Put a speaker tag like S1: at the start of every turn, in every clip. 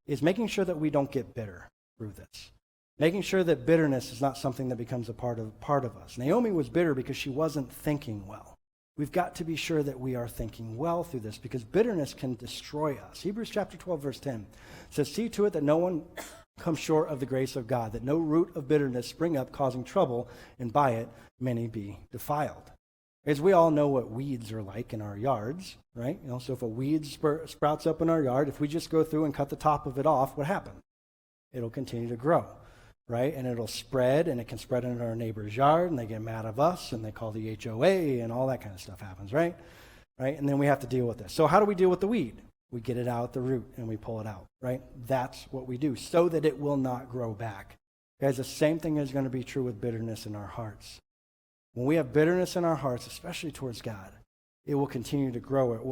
S1: is making sure that we don't get bitter through this. Making sure that bitterness is not something that becomes a part of us. Naomi was bitter because she wasn't thinking well. We've got to be sure that we are thinking well through this, because bitterness can destroy us. Hebrews chapter 12, verse 10 says, "See to it that no one comes short of the grace of God, that no root of bitterness spring up, causing trouble, and by it many be defiled." As we all know what weeds are like in our yards, right? So if a weed sprouts up in our yard, if we just go through and cut the top of it off, what happens? It'll continue to grow, right? And it'll spread, and it can spread into our neighbor's yard, and they get mad of us, and they call the HOA, and all that kind of stuff happens, right? And then we have to deal with this. So how do we deal with the weed? We get it out at the root, and we pull it out, right? That's what we do, so that it will not grow back. Guys, the same thing is going to be true with bitterness in our hearts. When we have bitterness in our hearts, especially towards God, it will continue to grow. It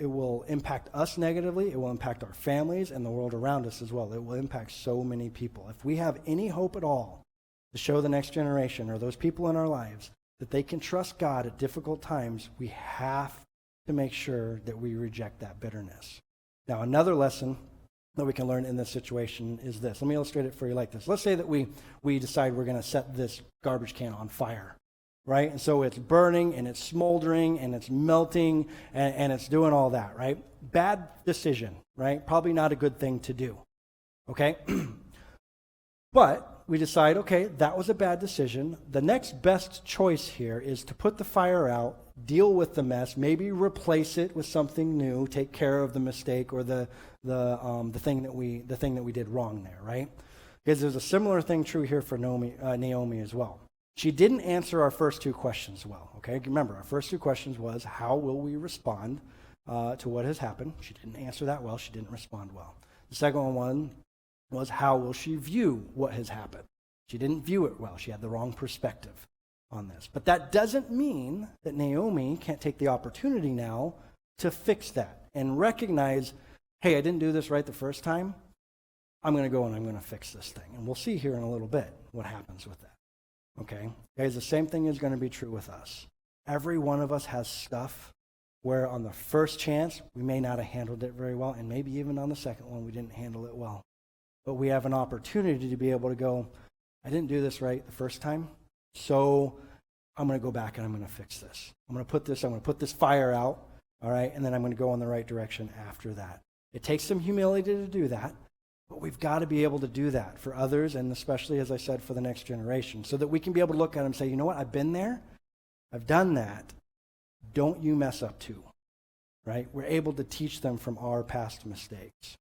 S1: will impact us negatively. It will impact our families and the world around us as well. It will impact so many people. If we have any hope at all to show the next generation or those people in our lives that they can trust God at difficult times, we have to make sure that we reject that bitterness. Now, another lesson that we can learn in this situation is this. Let me illustrate it for you like this. Let's say that we decide we're going to set this garbage can on fire. Right? And so it's burning, and it's smoldering, and it's melting, and it's doing all that, right? Bad decision, right? Probably not a good thing to do, okay? But we decide, okay, that was a bad decision. The next best choice here is to put the fire out, deal with the mess, maybe replace it with something new, take care of the mistake or the thing that we did wrong there, right? Because there's a similar thing true here for Naomi as well. She didn't answer our first two questions well, okay? Remember, our first two questions was, how will we respond to what has happened? She didn't answer that well. She didn't respond well. The second one was, how will she view what has happened? She didn't view it well. She had the wrong perspective on this. But that doesn't mean that Naomi can't take the opportunity now to fix that and recognize, hey, I didn't do this right the first time. I'm going to go and I'm going to fix this thing. And we'll see here in a little bit what happens with that. Okay? Guys, the same thing is going to be true with us. Every one of us has stuff where on the first chance, we may not have handled it very well, and maybe even on the second one, we didn't handle it well. But we have an opportunity to be able to go, I didn't do this right the first time, so I'm going to go back and I'm going to fix this. I'm going to put this fire out, all right, and then I'm going to go in the right direction after that. It takes some humility to do that. But we've got to be able to do that for others, and especially, as I said, for the next generation, so that we can be able to look at them and say, you know what, I've been there, I've done that, don't you mess up too, right? We're able to teach them from our past mistakes.